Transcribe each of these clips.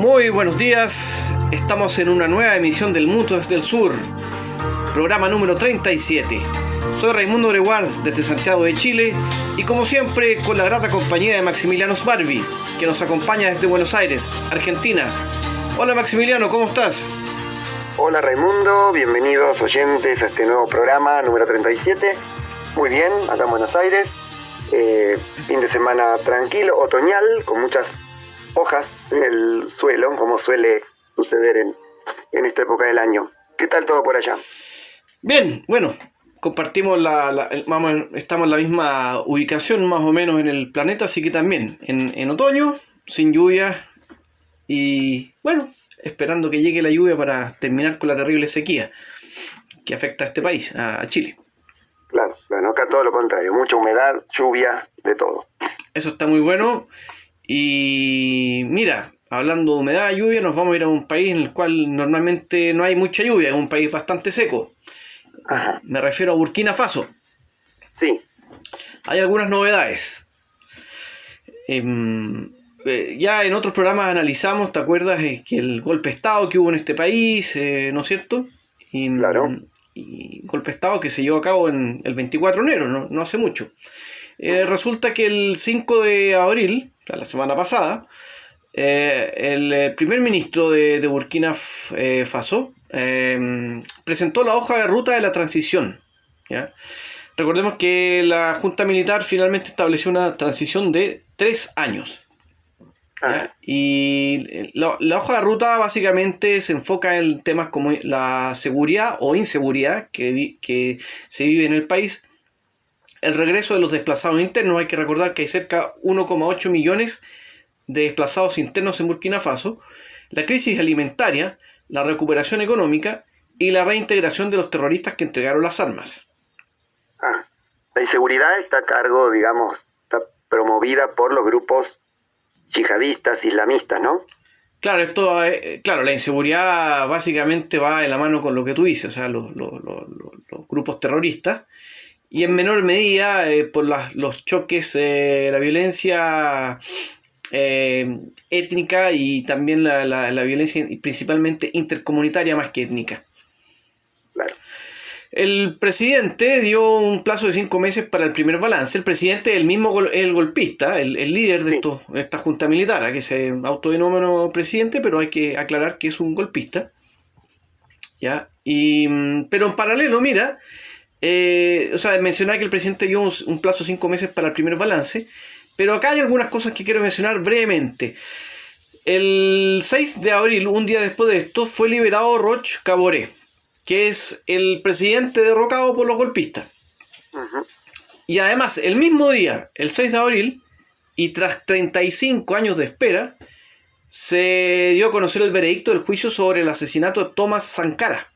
Muy buenos días, estamos en una nueva emisión del Mundo desde el Sur, programa número 37. Soy Raimundo Greguard desde Santiago de Chile y como siempre con la grata compañía de Maximiliano Sbarbi, que nos acompaña desde Buenos Aires, Argentina. Hola Maximiliano, ¿cómo estás? Hola Raimundo, bienvenidos oyentes a este nuevo programa número 37. Muy bien, acá en Buenos Aires, fin de semana tranquilo, otoñal, con muchas hojas en el suelo, como suele suceder en esta época del año. ¿Qué tal todo por allá? Bien, bueno, compartimos estamos en la misma ubicación más o menos en el planeta, así que también en otoño, sin lluvia y bueno, esperando que llegue la lluvia para terminar con la terrible sequía que afecta a este país, a Chile. Claro, bueno, acá todo lo contrario, mucha humedad, lluvia, de todo. Eso está muy bueno. Y mira, hablando de humedad, lluvia, nos vamos a ir a un país en el cual normalmente no hay mucha lluvia, es un país bastante seco. Ajá. Me refiero a Burkina Faso. Sí. Hay algunas novedades. Ya en otros programas analizamos, ¿te acuerdas? Que el golpe de Estado que hubo en este país, ¿no es cierto? Claro. Y golpe de Estado que se llevó a cabo en el 24 de enero, no hace mucho. Resulta que el 5 de abril, la semana pasada, el primer ministro de Burkina Faso presentó la hoja de ruta de la transición, ¿ya? Recordemos que la Junta Militar finalmente estableció una transición de 3 años. Y la hoja de ruta básicamente se enfoca en temas como la seguridad o inseguridad que se vive en el país, el regreso de los desplazados internos. Hay que recordar que hay cerca de 1,8 millones de desplazados internos en Burkina Faso, la crisis alimentaria, la recuperación económica y la reintegración de los terroristas que entregaron las armas. La inseguridad está a cargo, digamos, está promovida por los grupos yihadistas, islamistas, ¿no? Claro, claro, la inseguridad básicamente va de la mano con lo que tú dices, o sea, los grupos terroristas. Y en menor medida por los choques, la violencia étnica y también la violencia principalmente intercomunitaria más que étnica. Claro. El presidente dio un plazo de 5 meses para el primer balance. El presidente es el golpista, el líder de esta junta militar, que se autodenominó presidente, pero hay que aclarar que es un golpista. ¿Ya? Pero en paralelo, mira, mencionar que el presidente dio un plazo de 5 meses para el primer balance, pero acá hay algunas cosas que quiero mencionar brevemente. El 6 de abril, un día después de esto, fue liberado Roch Kaboré, que es el presidente derrocado por los golpistas. Uh-huh. Y además, el mismo día, el 6 de abril, y tras 35 años de espera, se dio a conocer el veredicto del juicio sobre el asesinato de Thomas Sankara.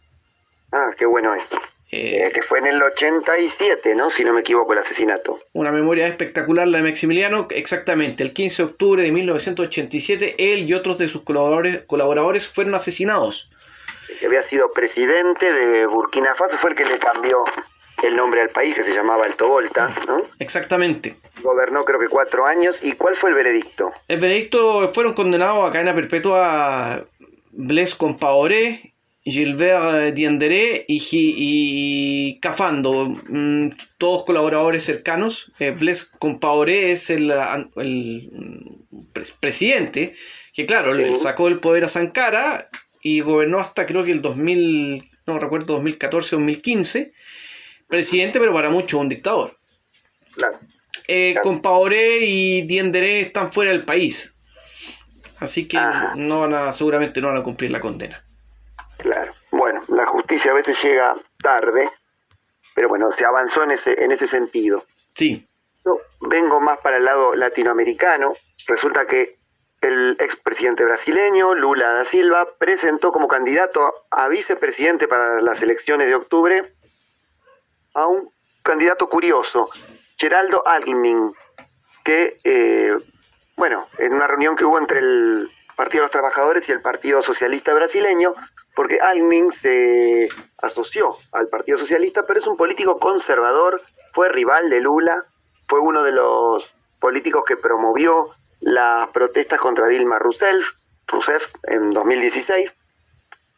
Qué bueno esto. Que fue en el 87, ¿no? Si no me equivoco, el asesinato. Una memoria espectacular la de Maximiliano, exactamente. El 15 de octubre de 1987, él y otros de sus colaboradores fueron asesinados. El que había sido presidente de Burkina Faso fue el que le cambió el nombre al país, que se llamaba Alto Volta, ¿no? Exactamente. Gobernó creo que 4 años. ¿Y cuál fue el veredicto? El veredicto fueron condenados a cadena perpetua Blaise Compaoré, Gilbert Diendéré y Cafando, todos colaboradores cercanos. Blaise Compaoré es el presidente que, claro, le sacó el poder a Sankara y gobernó hasta creo que el 2000, no recuerdo, 2014 o 2015, presidente, pero para muchos un dictador. Claro. Compaoré y Diendéré están fuera del país, así que seguramente no van a cumplir la condena. Claro. Bueno, la justicia a veces llega tarde, pero bueno, se avanzó en ese sentido. Sí. Yo vengo más para el lado latinoamericano. Resulta que el expresidente brasileño, Lula da Silva, presentó como candidato a vicepresidente para las elecciones de octubre a un candidato curioso, Geraldo Alckmin, que, en una reunión que hubo entre el Partido de los Trabajadores y el Partido Socialista brasileño, porque Alckmin se asoció al Partido Socialista, pero es un político conservador, fue rival de Lula, fue uno de los políticos que promovió las protestas contra Dilma Rousseff, Rousseff en 2016.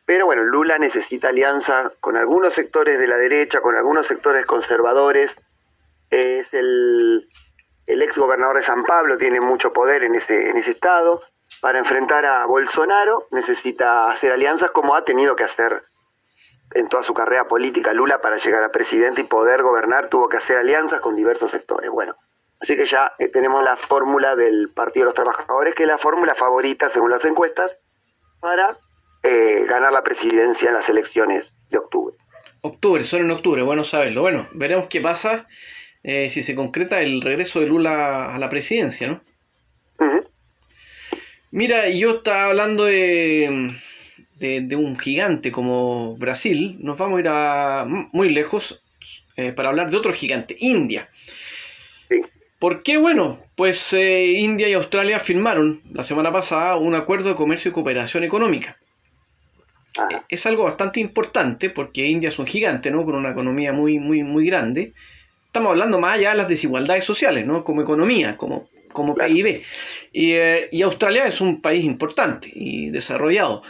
Pero bueno, Lula necesita alianza con algunos sectores de la derecha, con algunos sectores conservadores. Es el ex gobernador de San Pablo, tiene mucho poder en ese estado. Para enfrentar a Bolsonaro necesita hacer alianzas, como ha tenido que hacer en toda su carrera política Lula para llegar a presidente y poder gobernar. Tuvo que hacer alianzas con diversos sectores. Bueno, así que ya tenemos la fórmula del Partido de los Trabajadores, que es la fórmula favorita según las encuestas para ganar la presidencia en las elecciones de octubre. Son en octubre, bueno saberlo. Bueno, veremos qué pasa si se concreta el regreso de Lula a la presidencia, ¿no? Uh-huh. Mira, yo estaba hablando de un gigante como Brasil. Nos vamos a ir muy lejos para hablar de otro gigante, India. Sí. ¿Por qué? Bueno, pues India y Australia firmaron la semana pasada un acuerdo de comercio y cooperación económica. Es algo bastante importante porque India es un gigante, ¿no? Con una economía muy, muy, muy grande. Estamos hablando más allá de las desigualdades sociales, ¿no? Como economía, como claro. PIB. Y Australia es un país importante y desarrollado.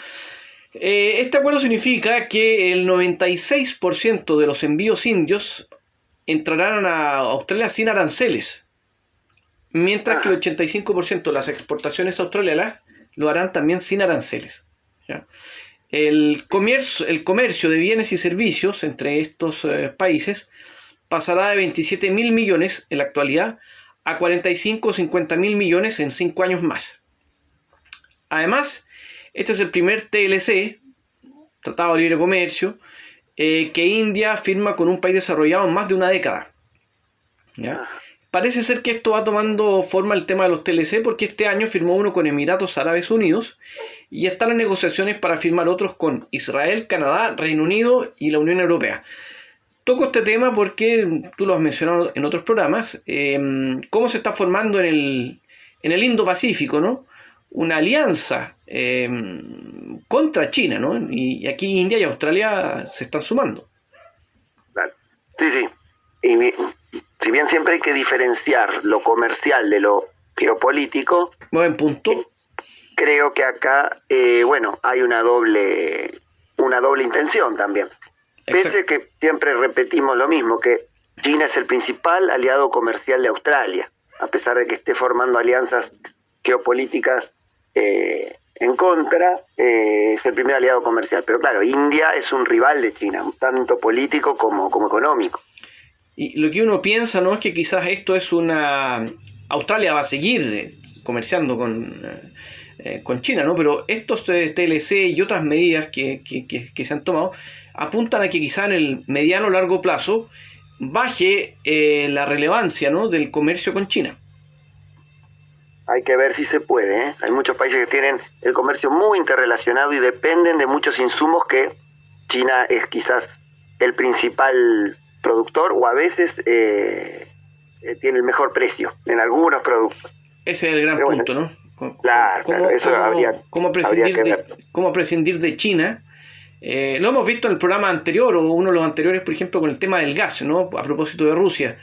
Este acuerdo significa que el 96% de los envíos indios entrarán a Australia sin aranceles, mientras que el 85% de las exportaciones australianas lo harán también sin aranceles, ¿ya? El comercio de bienes y servicios entre estos países pasará de 27.000 millones en la actualidad a 45 o 50.000 millones en 5 años más. Además, este es el primer TLC, Tratado de Libre Comercio, que India firma con un país desarrollado en más de una década, ¿ya? Parece ser que esto va tomando forma el tema de los TLC, porque este año firmó uno con Emiratos Árabes Unidos y están las negociaciones para firmar otros con Israel, Canadá, Reino Unido y la Unión Europea. Toco este tema porque tú lo has mencionado en otros programas, cómo se está formando en el Indo-Pacífico, ¿no? Una alianza contra China, ¿no? Y aquí India y Australia se están sumando. Claro. Sí. Y si bien siempre hay que diferenciar lo comercial de lo geopolítico, buen punto. Creo que acá, hay una doble intención también. Exacto. Pese que siempre repetimos lo mismo, que China es el principal aliado comercial de Australia, a pesar de que esté formando alianzas geopolíticas en contra, es el primer aliado comercial. Pero claro, India es un rival de China, tanto político como económico. Y lo que uno piensa, ¿no?, es que quizás esto es Australia va a seguir comerciando con China, ¿no? Pero estos TLC y otras medidas que se han tomado apuntan a que quizás en el mediano o largo plazo baje la relevancia, ¿no?, del comercio con China. Hay que ver si se puede, ¿eh? Hay muchos países que tienen el comercio muy interrelacionado y dependen de muchos insumos que China es quizás el principal productor, o a veces tiene el mejor precio en algunos productos. Ese es el gran punto, ¿no? Claro, eso ¿Cómo prescindir de China? Lo hemos visto en el programa anterior, o uno de los anteriores, por ejemplo, con el tema del gas, ¿no? A propósito de Rusia.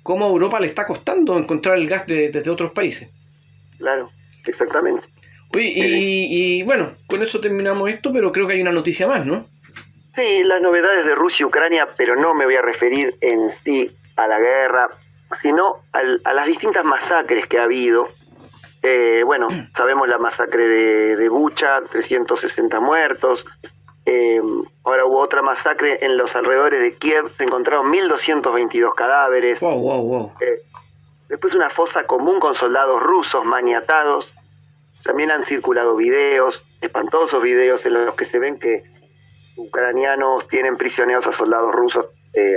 Cómo a Europa le está costando encontrar el gas desde otros países. Claro, exactamente. Oye, y bueno, con eso terminamos esto, pero creo que hay una noticia más, ¿no? Sí, las novedades de Rusia y Ucrania, pero no me voy a referir en sí a la guerra, sino a las distintas masacres que ha habido. Sabemos la masacre de Bucha, 360 muertos. Ahora hubo otra masacre en los alrededores de Kiev, se encontraron 1.222 cadáveres. Wow. Después una fosa común con soldados rusos maniatados. También han circulado videos, espantosos videos, en los que se ven que ucranianos tienen prisioneros a soldados rusos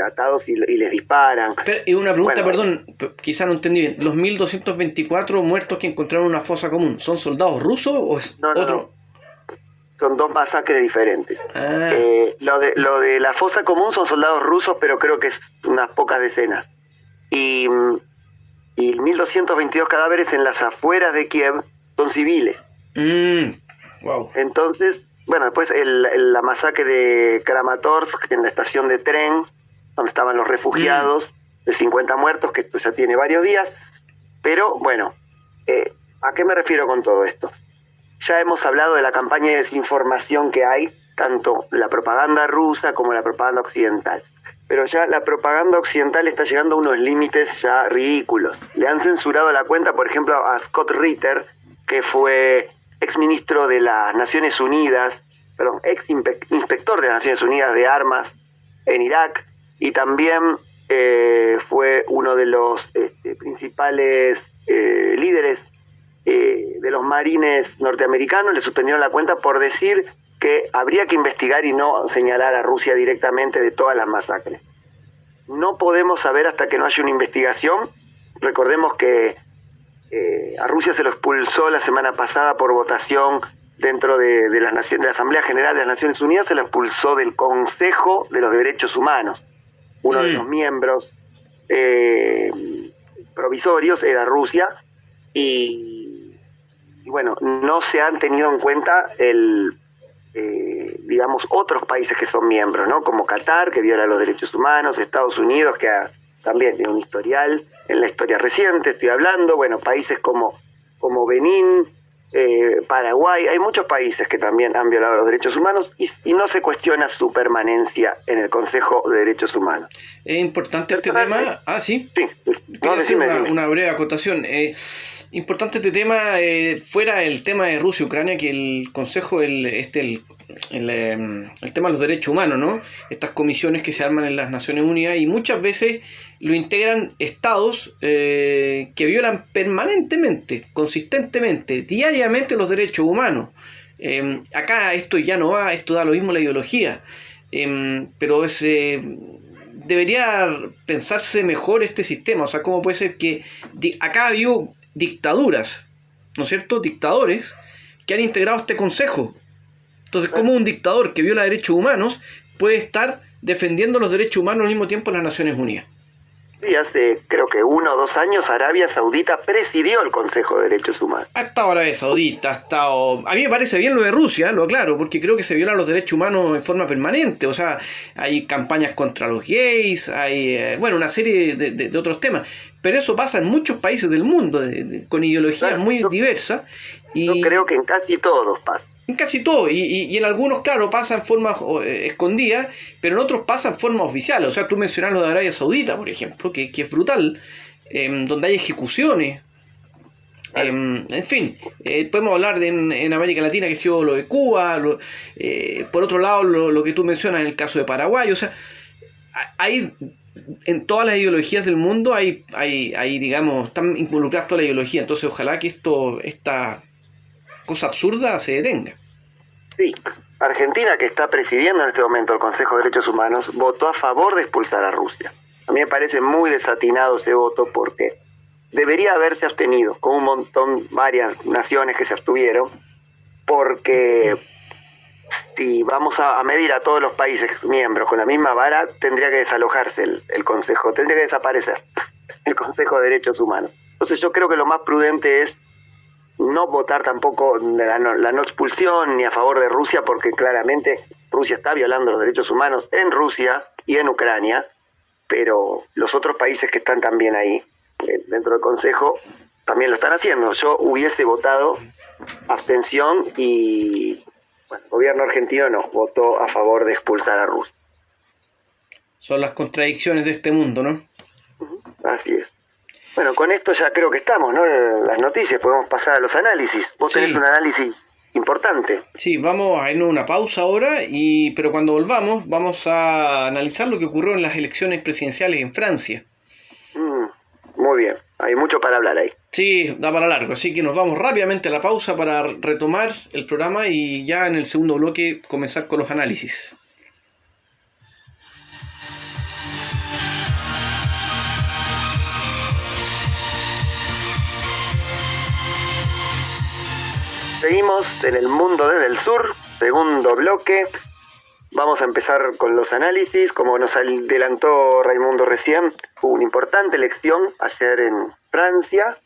atados y les disparan. Y una pregunta, perdón, quizá no entendí bien. ¿Los 1.224 muertos que encontraron en una fosa común son soldados rusos o es otro? No. Son dos masacres diferentes. Lo de la fosa común son soldados rusos, pero creo que es unas pocas decenas. Y 1.222 cadáveres en las afueras de Kiev son civiles. Wow. Entonces, después la masacre de Kramatorsk, en la estación de tren, donde estaban los refugiados, de 50 muertos, que esto ya tiene varios días. Pero, ¿a qué me refiero con todo esto? ya hemos hablado de la campaña de desinformación que hay, tanto la propaganda rusa como la propaganda occidental. Pero ya la propaganda occidental está llegando a unos límites ya ridículos. Le han censurado la cuenta, por ejemplo, a Scott Ritter, que fue exministro de las Naciones Unidas, ex inspector de las Naciones Unidas de armas en Irak, y también fue uno de los principales líderes de los marines norteamericanos. Le suspendieron la cuenta por decir que habría que investigar y no señalar a Rusia directamente de todas las masacres. No podemos saber hasta que no haya una investigación. Recordemos que a Rusia se lo expulsó la semana pasada por votación dentro de la Asamblea General de las Naciones Unidas, se lo expulsó del Consejo de los Derechos Humanos. Uno de los miembros provisorios era Rusia, y bueno, no se han tenido en cuenta digamos, otros países que son miembros, ¿no? Como Qatar, que viola los derechos humanos, Estados Unidos, que también tiene un historial en la historia reciente, estoy hablando, bueno, países como Benín, Paraguay, hay muchos países que también han violado los derechos humanos y no se cuestiona su permanencia en el Consejo de Derechos Humanos. Es importante este tema. Sí. No, decime. Una breve acotación. Importante este tema, fuera el tema de Rusia y Ucrania, que el Consejo, el tema de los derechos humanos, ¿no? Estas comisiones que se arman en las Naciones Unidas, y muchas veces lo integran estados que violan permanentemente, consistentemente, diariamente los derechos humanos. Acá esto ya no va, esto da lo mismo la ideología, pero debería pensarse mejor este sistema. O sea, ¿cómo puede ser que acá ha habido dictaduras, ¿no es cierto?, dictadores que han integrado este consejo? Entonces, ¿cómo un dictador que viola derechos humanos puede estar defendiendo los derechos humanos al mismo tiempo en las Naciones Unidas? Sí, hace creo que 1 o 2 años Arabia Saudita presidió el Consejo de Derechos Humanos. Ha estado Arabia Saudita, a mí me parece bien lo de Rusia, lo aclaro, porque creo que se violan los derechos humanos en forma permanente. O sea, hay campañas contra los gays, hay una serie de otros temas. Pero eso pasa en muchos países del mundo, con ideologías muy diversas. Yo creo que en casi todos pasa. En casi todo, y en algunos, claro, pasa en forma escondida, pero en otros pasa en forma oficial. O sea, tú mencionas lo de Arabia Saudita, por ejemplo, que es brutal, donde hay ejecuciones. En fin, podemos hablar en América Latina, que ha sido lo de Cuba, por otro lado, lo que tú mencionas en el caso de Paraguay. O sea, hay en todas las ideologías del mundo, hay digamos, están involucradas toda la ideología. Entonces, ojalá que esta cosa absurda se detenga. Sí, Argentina, que está presidiendo en este momento el Consejo de Derechos Humanos, votó a favor de expulsar a Rusia. A mí me parece muy desatinado ese voto, porque debería haberse abstenido, con varias naciones que se abstuvieron, porque si vamos a medir a todos los países miembros con la misma vara, tendría que desalojarse el Consejo, tendría que desaparecer el Consejo de Derechos Humanos. Entonces yo creo que lo más prudente es no votar tampoco la no expulsión ni a favor de Rusia, porque claramente Rusia está violando los derechos humanos en Rusia y en Ucrania, pero los otros países que están también ahí dentro del Consejo también lo están haciendo. Yo hubiese votado abstención y el gobierno argentino no, votó a favor de expulsar a Rusia. Son las contradicciones de este mundo, ¿no? Así es. Bueno, con esto ya creo que estamos, ¿no? Las noticias, podemos pasar a los análisis. Vos tenés un análisis importante. Sí, vamos a irnos a una pausa ahora, pero cuando volvamos vamos a analizar lo que ocurrió en las elecciones presidenciales en Francia. Muy bien, hay mucho para hablar ahí. Sí, da para largo, así que nos vamos rápidamente a la pausa para retomar el programa y ya en el segundo bloque comenzar con los análisis. Seguimos en el mundo desde el sur, segundo bloque. Vamos a empezar con los análisis. Como nos adelantó Raimundo recién, hubo una importante elección ayer en Francia,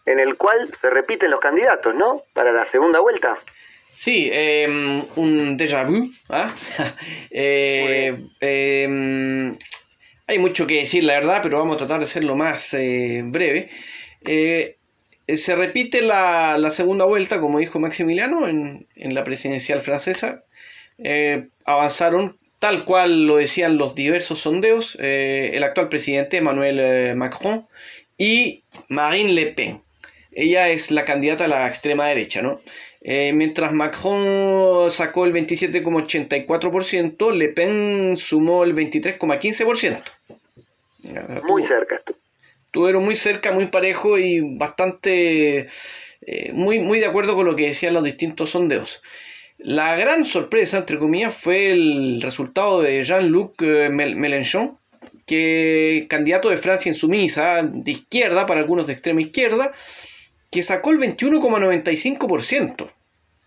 en el cual se repiten los candidatos, ¿no? Para la segunda vuelta. Sí, un déjà vu. Hay mucho que decir, la verdad, pero vamos a tratar de ser lo más breve. se repite la segunda vuelta, como dijo Maximiliano, en la presidencial francesa. Avanzaron tal cual lo decían los diversos sondeos, el actual presidente Emmanuel Macron y Marine Le Pen. Ella es la candidata a la extrema derecha, ¿no? Mientras Macron sacó el 27,84%, Le Pen sumó el 23,15%. Muy cerca. Estuvieron muy cerca, muy parejo y bastante muy de acuerdo con lo que decían los distintos sondeos. La gran sorpresa, entre comillas, fue el resultado de Jean-Luc Mélenchon, que candidato de Francia Insumisa, de izquierda, para algunos de extrema izquierda, que sacó el 21,95%.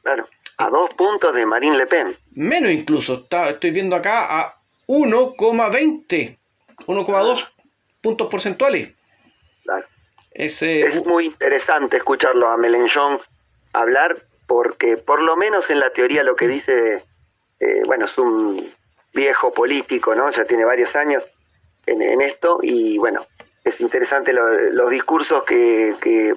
Claro, a 2 puntos de Marine Le Pen. Menos incluso, estoy viendo acá a 1,20, 1,2 puntos porcentuales. Claro. Es muy interesante escucharlo a Mélenchon hablar, porque por lo menos en la teoría lo que dice, es un viejo político, ¿no? Ya tiene varios años en esto, y bueno, es interesante los discursos que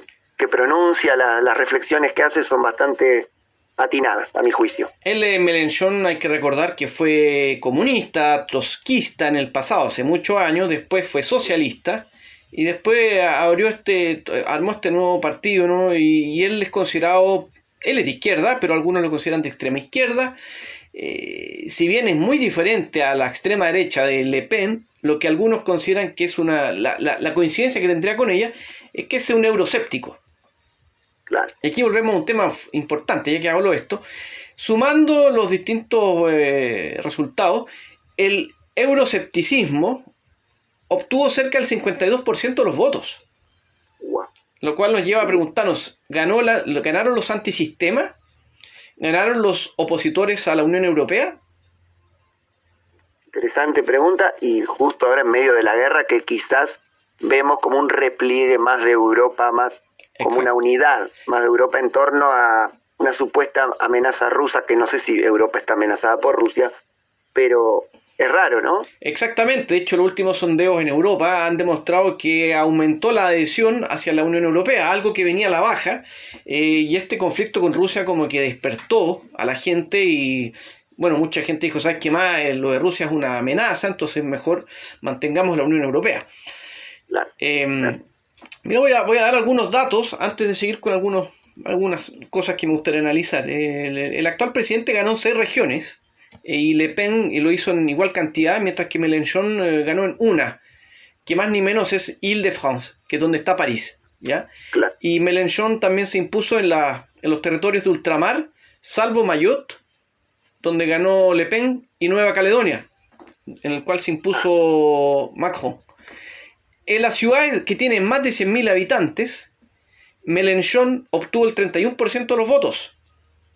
pronuncia, las reflexiones que hace son bastante atinadas, a mi juicio. Mélenchon, hay que recordar que fue comunista, trotskista en el pasado, hace muchos años, después fue socialista, y después armó este nuevo partido, ¿no? Y él es considerado, él es de izquierda, pero algunos lo consideran de extrema izquierda. Si bien es muy diferente a la extrema derecha de Le Pen, lo que algunos consideran que es la coincidencia que tendría con ella es que es un euroscéptico. Claro. Aquí volvemos a un tema importante, ya que hablo de esto. Sumando los distintos resultados, el euroscepticismo obtuvo cerca del 52% de los votos. Wow. Lo cual nos lleva a preguntarnos, ¿ganaron los antisistemas? ¿Ganaron los opositores a la Unión Europea? Interesante pregunta, y justo ahora en medio de la guerra, que quizás vemos como un repliegue más de Europa, más como Exacto. Una unidad más de Europa en torno a una supuesta amenaza rusa, que no sé si Europa está amenazada por Rusia, pero es raro, ¿no? Exactamente, de hecho los últimos sondeos en Europa han demostrado que aumentó la adhesión hacia la Unión Europea, algo que venía a la baja, y este conflicto con Rusia como que despertó a la gente y bueno, mucha gente dijo, ¿sabes qué más? Lo de Rusia es una amenaza, entonces mejor mantengamos la Unión Europea. Claro. Mira, voy a dar algunos datos antes de seguir con algunas cosas que me gustaría analizar. El actual presidente ganó en 6 regiones y Le Pen lo hizo en igual cantidad, mientras que Mélenchon ganó en una, que más ni menos es Île-de-France, que es donde está París, ¿ya? Claro. Y Mélenchon también se impuso en los territorios de ultramar, salvo Mayotte, donde ganó Le Pen, y Nueva Caledonia, en el cual se impuso Macron. En las ciudades que tienen más de 100.000 habitantes, Mélenchon obtuvo el 31% de los votos,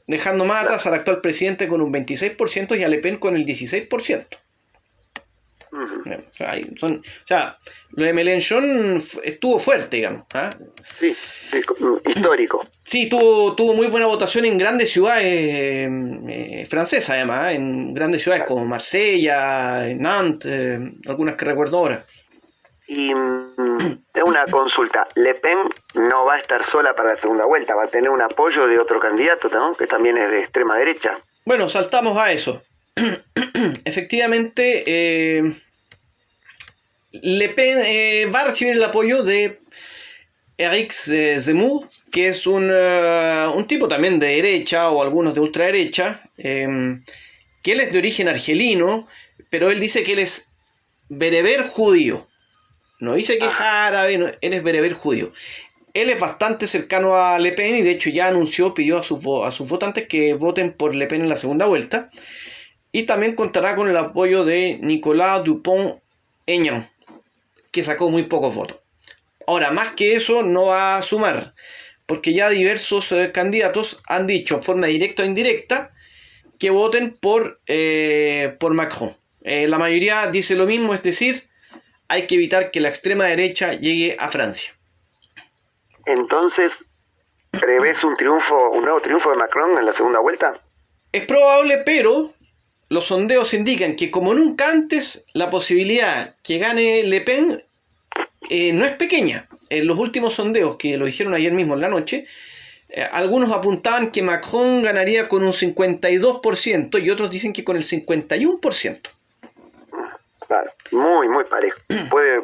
dejando más atrás al actual presidente con un 26% y a Le Pen con el 16%. O sea, lo de Mélenchon estuvo fuerte, digamos. ¿Ah? Sí, histórico. Sí, tuvo muy buena votación en grandes ciudades francesas, además, en grandes ciudades como Marsella, Nantes, algunas que recuerdo ahora. Y tengo una consulta. Le Pen no va a estar sola para la segunda vuelta, va a tener un apoyo de otro candidato, ¿no? Que también es de extrema derecha. Bueno, saltamos a eso. Efectivamente, Le Pen va a recibir el apoyo de Éric Zemmour, que es un tipo también de derecha o algunos de ultraderecha, que él es de origen argelino, pero él dice que él es bereber judío. No dice que es árabe, no, él es bereber judío. Él es bastante cercano a Le Pen y de hecho ya pidió a sus votantes que voten por Le Pen en la segunda vuelta. Y también contará con el apoyo de Nicolas Dupont-Aignan, que sacó muy pocos votos. Ahora, más que eso no va a sumar, porque ya diversos candidatos han dicho en forma directa o indirecta que voten por Macron. La mayoría dice lo mismo, es decir, hay que evitar que la extrema derecha llegue a Francia. Entonces, ¿prevés un nuevo triunfo de Macron en la segunda vuelta? Es probable, pero los sondeos indican que como nunca antes, la posibilidad que gane Le Pen no es pequeña. En los últimos sondeos, que lo dijeron ayer mismo en la noche, algunos apuntaban que Macron ganaría con un 52% y otros dicen que con el 51%. Claro, muy, muy parejo.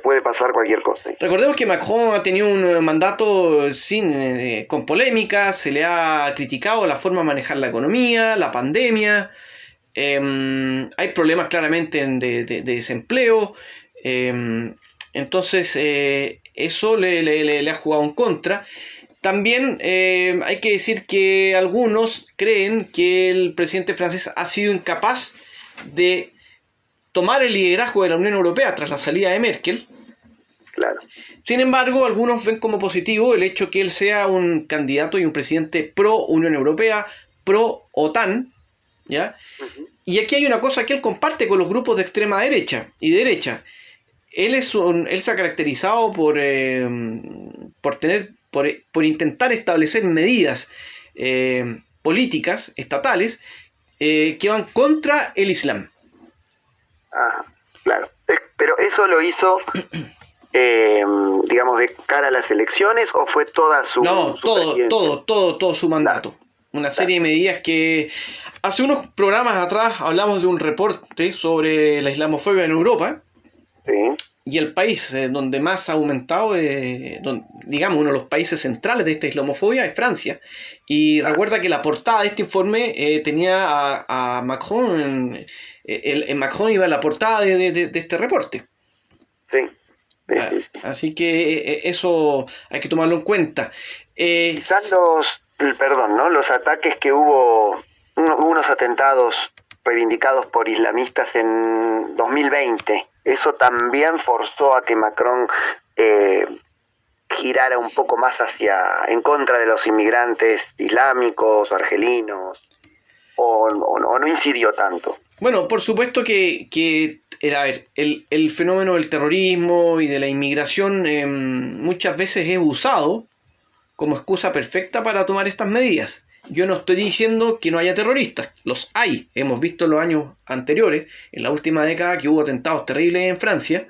Puede pasar cualquier cosa. Recordemos que Macron ha tenido un mandato con polémicas, se le ha criticado la forma de manejar la economía, la pandemia, hay problemas claramente de desempleo, entonces eso le ha jugado en contra. También hay que decir que algunos creen que el presidente francés ha sido incapaz de tomar el liderazgo de la Unión Europea tras la salida de Merkel. Claro. Sin embargo, algunos ven como positivo el hecho que él sea un candidato y un presidente pro Unión Europea, pro OTAN, ¿ya? Uh-huh. Y aquí hay una cosa que él comparte con los grupos de extrema derecha y derecha. Él se ha caracterizado por intentar establecer medidas políticas estatales que van contra el Islam. Ah, claro. Pero eso lo hizo, digamos, de cara a las elecciones, ¿o fue toda su todo su mandato? Claro. Una serie de medidas que hace unos programas atrás hablamos de un reporte sobre la islamofobia en Europa. Sí. Y el país donde más ha aumentado, digamos, uno de los países centrales de esta islamofobia es Francia. Y recuerda que la portada de este informe tenía a Macron. Macron iba a la portada de este reporte. Sí. Así que eso hay que tomarlo en cuenta. Quizás los ataques que hubo unos atentados reivindicados por islamistas en 2020, eso también forzó a que Macron girara un poco más en contra de los inmigrantes islámicos o argelinos, o no incidió tanto. Bueno, por supuesto que el fenómeno del terrorismo y de la inmigración muchas veces es usado como excusa perfecta para tomar estas medidas. Yo no estoy diciendo que no haya terroristas, los hay. Hemos visto en los años anteriores, en la última década, que hubo atentados terribles en Francia.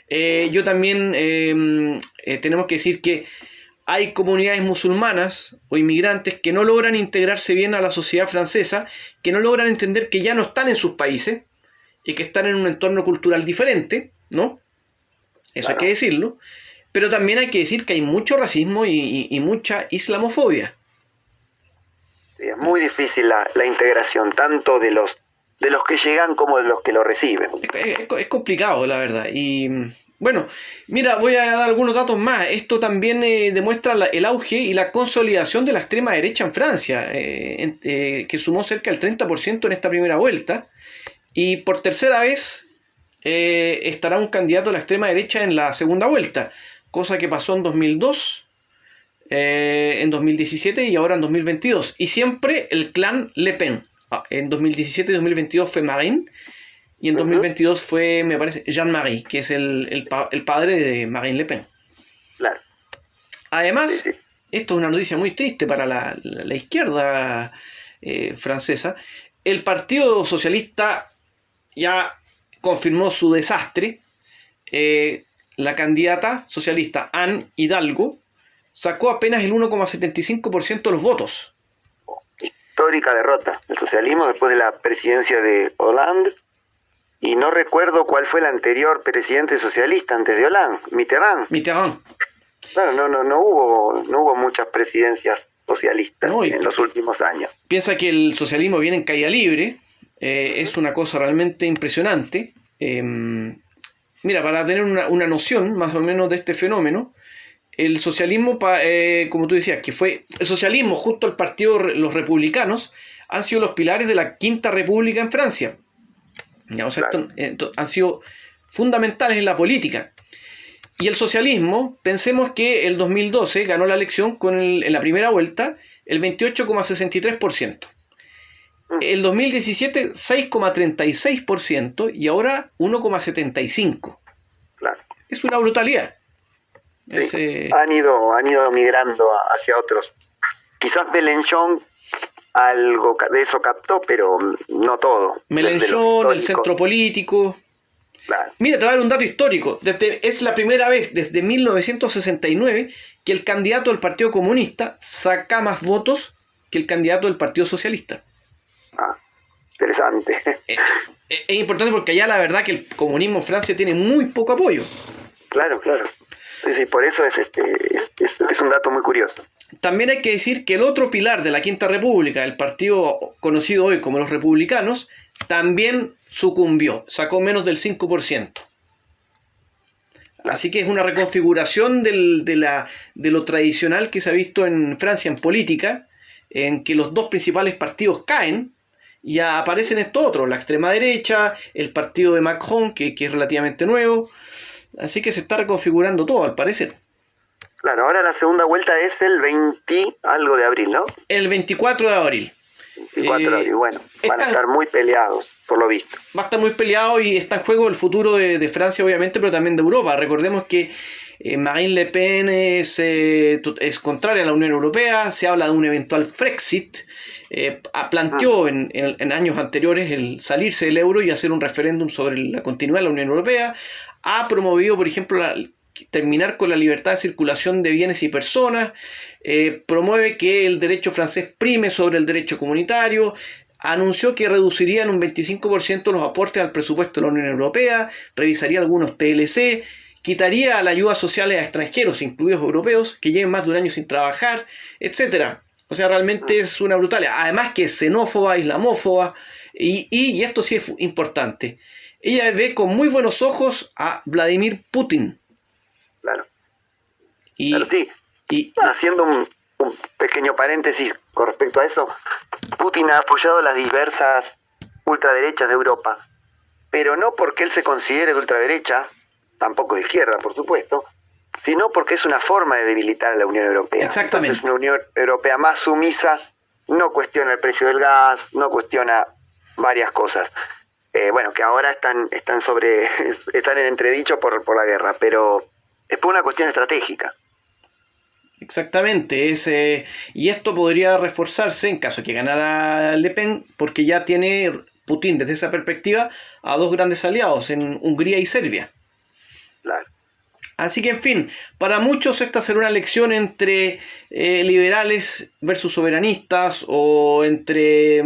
Yo también tenemos que decir que hay comunidades musulmanas o inmigrantes que no logran integrarse bien a la sociedad francesa, que no logran entender que ya no están en sus países y que están en un entorno cultural diferente, ¿no? Eso claro. Hay que decirlo. Pero también hay que decir que hay mucho racismo y mucha islamofobia. Sí, es muy difícil la integración, tanto de los que llegan como de los que lo reciben. Es complicado, la verdad. Y bueno, mira, voy a dar algunos datos más. Esto también demuestra el auge y la consolidación de la extrema derecha en Francia, que sumó cerca del 30% en esta primera vuelta. Y por tercera vez estará un candidato a la extrema derecha en la segunda vuelta, cosa que pasó en 2002, en 2017 y ahora en 2022. Y siempre el clan Le Pen. En 2017 y 2022 fue Marine. Y en 2022 fue, me parece, Jean-Marie, que es el padre de Marine Le Pen. Claro. Además, sí. Esto es una noticia muy triste para la izquierda francesa. El Partido Socialista ya confirmó su desastre. La candidata socialista Anne Hidalgo sacó apenas el 1,75% de los votos. Histórica derrota del socialismo después de la presidencia de Hollande. Y no recuerdo cuál fue el anterior presidente socialista antes de Hollande, Mitterrand. Claro, no hubo muchas presidencias socialistas en los últimos años. Piensa que el socialismo viene en caída libre, es una cosa realmente impresionante. Mira, para tener una noción más o menos de este fenómeno, el socialismo, como tú decías, que fue el socialismo junto al partido los republicanos, han sido los pilares de la Quinta República en Francia. O sea, claro. Han sido fundamentales en la política. Y el socialismo, pensemos que el 2012 ganó la elección en la primera vuelta el 28,63%. El 2017 6,36% y ahora 1,75%. Claro. Es una brutalidad. Sí. Han ido migrando hacia otros. Quizás Mélenchon algo de eso captó, pero no todo. Mélenchon, el centro político. Claro. Mira, te voy a dar un dato histórico. Es la primera vez desde 1969 que el candidato del Partido Comunista saca más votos que el candidato del Partido Socialista. Interesante. Es importante porque allá la verdad que el comunismo en Francia tiene muy poco apoyo. Claro. Sí, por eso es un dato muy curioso. También hay que decir que el otro pilar de la Quinta República, el partido conocido hoy como los republicanos, también sucumbió, sacó menos del 5%. Así que es una reconfiguración de lo tradicional que se ha visto en Francia en política, en que los dos principales partidos caen y aparecen estos otros, la extrema derecha, el partido de Macron, que es relativamente nuevo. Así que se está reconfigurando todo, al parecer. Claro, ahora la segunda vuelta es el 20 algo de abril, ¿no? El 24 de abril. 24 de abril, bueno, van a estar muy peleados, por lo visto. Va a estar muy peleado y está en juego el futuro de Francia, obviamente, pero también de Europa. Recordemos que Marine Le Pen es contraria a la Unión Europea, se habla de un eventual Frexit, planteó en años anteriores el salirse del euro y hacer un referéndum sobre la continuidad de la Unión Europea. Ha promovido, por ejemplo, terminar con la libertad de circulación de bienes y personas, promueve que el derecho francés prime sobre el derecho comunitario, anunció que reduciría en un 25% los aportes al presupuesto de la Unión Europea, revisaría algunos TLC, quitaría la ayuda social a extranjeros, incluidos europeos, que lleven más de un año sin trabajar, etc. O sea, realmente es una brutalidad. Además que es xenófoba, islamófoba, y esto sí es importante. Ella ve con muy buenos ojos a Vladimir Putin. Claro. Pero sí, haciendo un pequeño paréntesis con respecto a eso, Putin ha apoyado las diversas ultraderechas de Europa, pero no porque él se considere de ultraderecha, tampoco de izquierda, por supuesto, sino porque es una forma de debilitar a la Unión Europea. Exactamente. Entonces, una Unión Europea más sumisa no cuestiona el precio del gas, no cuestiona varias cosas. Bueno, que ahora están en entredicho por la guerra, pero es por una cuestión estratégica. Exactamente, y esto podría reforzarse en caso de que ganara Le Pen, porque ya tiene Putin desde esa perspectiva a dos grandes aliados en Hungría y Serbia. Claro. Así que, en fin, para muchos esta será una elección entre liberales versus soberanistas o entre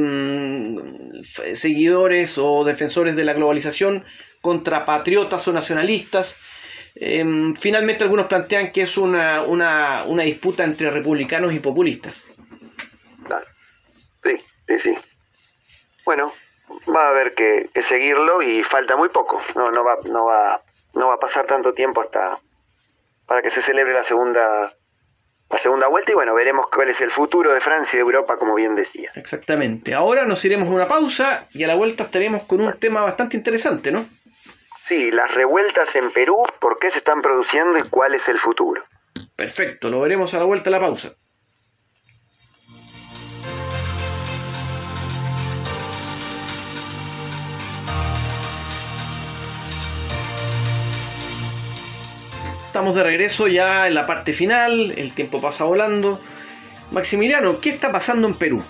seguidores o defensores de la globalización contra patriotas o nacionalistas. Finalmente algunos plantean que es una disputa entre republicanos y populistas. Claro. Sí. Bueno, va a haber que seguirlo y falta muy poco. No va a pasar tanto tiempo para que se celebre la segunda vuelta y bueno, veremos cuál es el futuro de Francia y de Europa, como bien decía. Exactamente. Ahora nos iremos a una pausa y a la vuelta estaremos con un tema bastante interesante, ¿no? Sí, las revueltas en Perú, ¿por qué se están produciendo y cuál es el futuro? Perfecto, lo veremos a la vuelta de la pausa. Estamos de regreso ya en la parte final, el tiempo pasa volando. Maximiliano, ¿qué está pasando en Perú?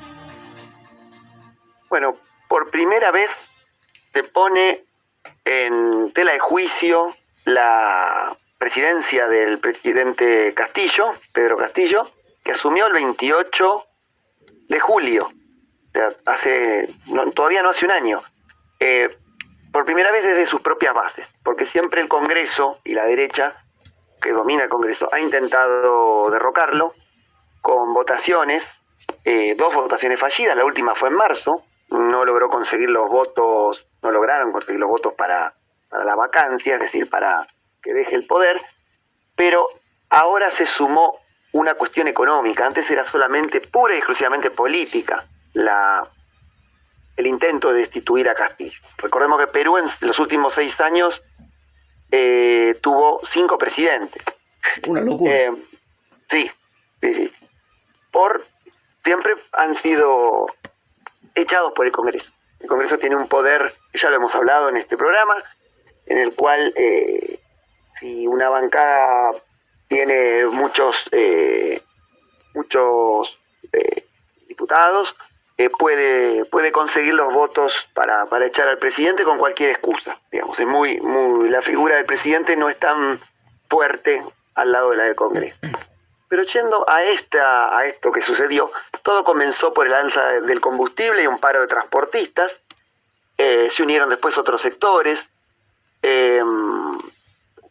Bueno, por primera vez se pone en tela de juicio la presidencia del presidente Castillo, Pedro Castillo, que asumió el 28 de julio, o sea, todavía no hace un año, por primera vez desde sus propias bases, porque siempre el Congreso y la derecha que domina el Congreso ha intentado derrocarlo con votaciones, dos votaciones fallidas, la última fue en marzo, no lograron conseguir los votos para la vacancia, es decir, para que deje el poder, pero ahora se sumó una cuestión económica. Antes era solamente, pura y exclusivamente política, el intento de destituir a Castillo. Recordemos que Perú en los últimos 6 años tuvo 5 presidentes. Una locura. Sí. Siempre han sido echados por el Congreso. El Congreso tiene un poder, ya lo hemos hablado en este programa, en el cual si una bancada tiene muchos diputados, puede conseguir los votos para echar al presidente con cualquier excusa. Digamos, es la figura del presidente no es tan fuerte al lado de la del Congreso. Pero yendo a esto que sucedió, todo comenzó por el alza del combustible y un paro de transportistas. Se unieron después otros sectores.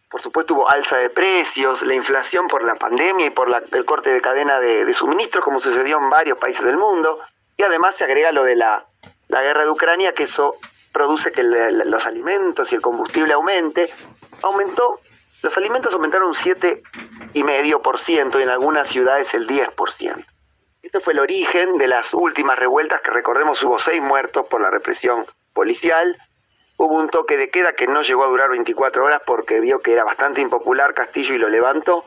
Por supuesto hubo alza de precios, la inflación por la pandemia y por el corte de cadena de suministros, como sucedió en varios países del mundo. Y además se agrega lo de la guerra de Ucrania, que eso produce que los alimentos y el combustible aumente. Los alimentos aumentaron un 7,5% y en algunas ciudades el 10%. Este fue el origen de las últimas revueltas, que recordemos hubo 6 muertos por la represión policial. Hubo un toque de queda que no llegó a durar 24 horas porque vio que era bastante impopular Castillo y lo levantó.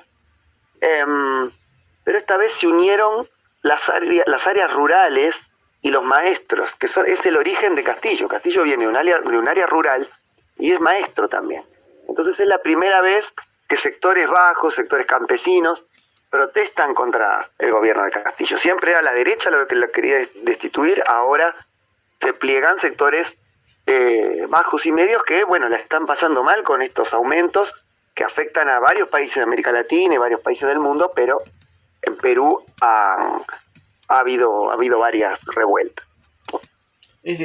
Pero esta vez se unieron las áreas rurales y los maestros, es el origen de Castillo. Castillo viene de un área rural y es maestro también. Entonces es la primera vez que sectores bajos, sectores campesinos, protestan contra el gobierno de Castillo. Siempre era la derecha lo que lo quería destituir, ahora se pliegan sectores bajos y medios que, bueno, la están pasando mal con estos aumentos que afectan a varios países de América Latina y varios países del mundo, pero en Perú ha habido varias revueltas. Es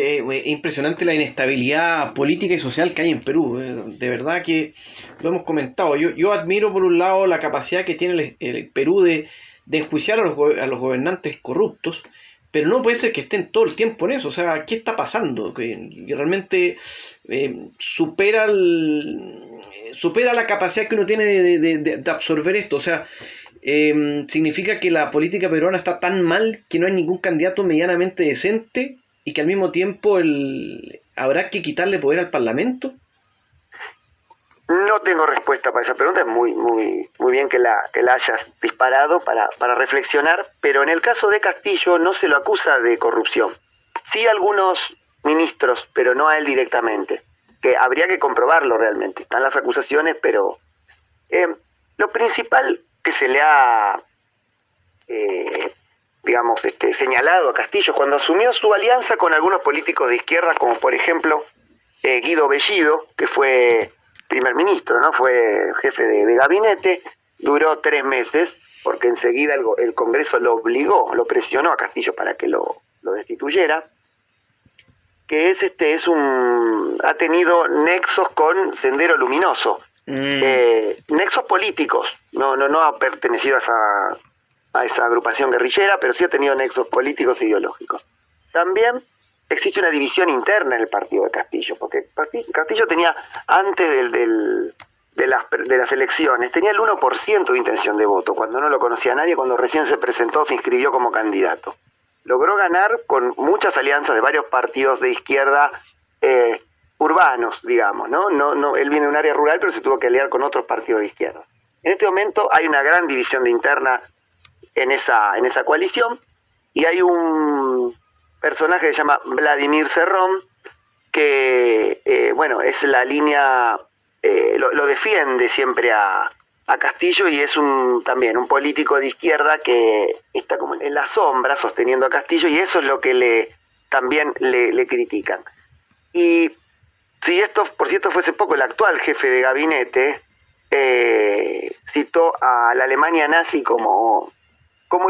impresionante la inestabilidad política y social que hay en Perú. De verdad que lo hemos comentado. Yo admiro por un lado la capacidad que tiene el Perú de enjuiciar a los gobernantes corruptos, pero no puede ser que estén todo el tiempo en eso. O sea, ¿qué está pasando? Que realmente supera la capacidad que uno tiene de absorber esto. O sea, significa que la política peruana está tan mal que no hay ningún candidato medianamente decente y que al mismo tiempo habrá que quitarle poder al Parlamento. No tengo respuesta para esa pregunta, es muy bien que la hayas disparado para reflexionar, pero en el caso de Castillo no se lo acusa de corrupción. Sí algunos ministros, pero no a él directamente, que habría que comprobarlo realmente. Están las acusaciones, pero lo principal que se le ha señalado a Castillo cuando asumió su alianza con algunos políticos de izquierda, como por ejemplo Guido Bellido, que fue primer ministro, ¿no? Fue jefe de gabinete, duró 3 meses, porque enseguida el Congreso lo presionó a Castillo para que lo destituyera, que ha tenido nexos con Sendero Luminoso, nexos políticos, no ha pertenecido a esa agrupación guerrillera, pero sí ha tenido nexos políticos e ideológicos. También existe una división interna en el partido de Castillo, porque Castillo tenía, antes de las elecciones, tenía el 1% de intención de voto, cuando no lo conocía nadie, cuando recién se presentó, se inscribió como candidato. Logró ganar con muchas alianzas de varios partidos de izquierda urbanos, digamos, ¿no? Él viene de un área rural, pero se tuvo que aliar con otros partidos de izquierda. En este momento hay una gran división interna en esa coalición, y hay un personaje que se llama Vladimir Cerrón, que es la línea, lo defiende siempre a Castillo, y es también un político de izquierda que está como en la sombra sosteniendo a Castillo, y eso es lo que también le critican. Y si esto, por cierto, fuese poco, el actual jefe de gabinete citó a la Alemania nazi como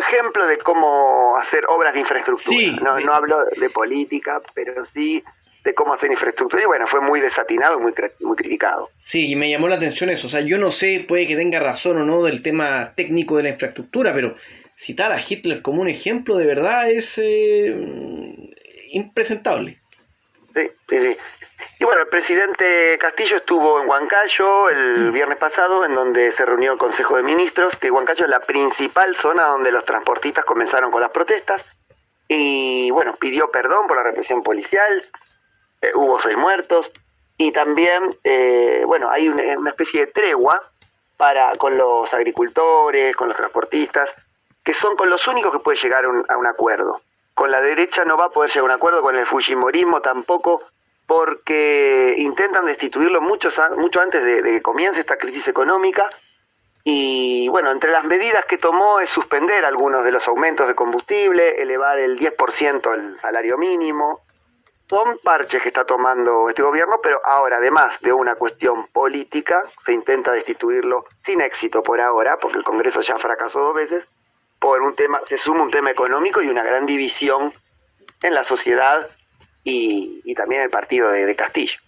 ejemplo de cómo hacer obras de infraestructura. Sí. No habló de política, pero sí de cómo hacer infraestructura, y bueno, fue muy desatinado y muy criticado. Sí, y me llamó la atención eso. O sea, yo no sé, puede que tenga razón o no del tema técnico de la infraestructura, pero citar a Hitler como un ejemplo de verdad es impresentable. Sí. Y bueno, el presidente Castillo estuvo en Huancayo el viernes pasado, en donde se reunió el Consejo de Ministros, que Huancayo es la principal zona donde los transportistas comenzaron con las protestas, y bueno, pidió perdón por la represión policial, hubo 6 muertos, y también, hay una especie de tregua con los agricultores, con los transportistas, que son con los únicos que puede llegar a un acuerdo. Con la derecha no va a poder llegar a un acuerdo, con el fujimorismo tampoco, porque intentan destituirlo mucho antes de que comience esta crisis económica, Y bueno, entre las medidas que tomó es suspender algunos de los aumentos de combustible, elevar el 10% el salario mínimo. Son parches que está tomando este gobierno, pero ahora, además de una cuestión política, se intenta destituirlo sin éxito por ahora, porque el Congreso ya fracasó 2 veces, por un tema, se suma un tema económico y una gran división en la sociedad y también el partido de Castillo.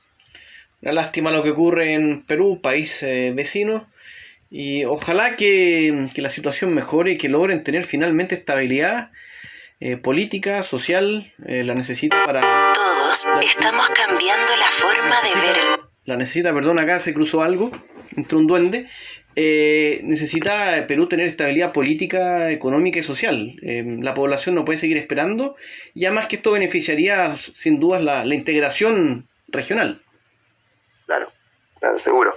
Una lástima lo que ocurre en Perú, país vecino, y ojalá que la situación mejore y que logren tener finalmente estabilidad política, social, la necesita para... Todos estamos cambiando la forma de ver el... La necesita, perdón, acá se cruzó algo, entró un duende. Necesita Perú tener estabilidad política, económica y social. La población no puede seguir esperando, y además que esto beneficiaría sin dudas la integración regional. Claro, seguro.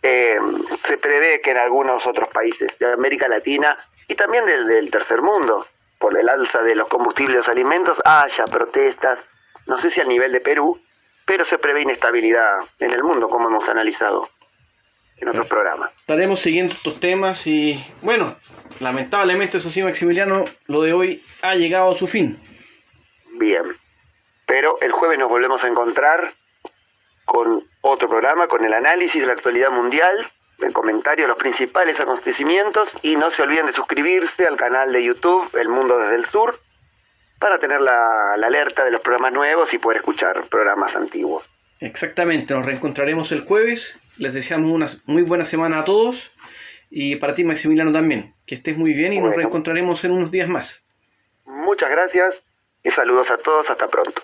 Se prevé que en algunos otros países de América Latina y también del tercer mundo, por el alza de los combustibles y los alimentos, haya protestas, no sé si al nivel de Perú, pero se prevé inestabilidad en el mundo, como hemos analizado en otros programas. Estaremos siguiendo estos temas y, bueno, lamentablemente, eso sí, Maximiliano, lo de hoy ha llegado a su fin. Bien, pero el jueves nos volvemos a encontrar con otro programa, con el análisis de la actualidad mundial, el comentario de los principales acontecimientos, y no se olviden de suscribirse al canal de YouTube El Mundo desde el Sur para tener la alerta de los programas nuevos y poder escuchar programas antiguos. Exactamente, nos reencontraremos el jueves. Les deseamos una muy buena semana a todos, y para ti, Maximiliano, también. Que estés muy bien y nos reencontraremos en unos días más. Muchas gracias y saludos a todos, hasta pronto.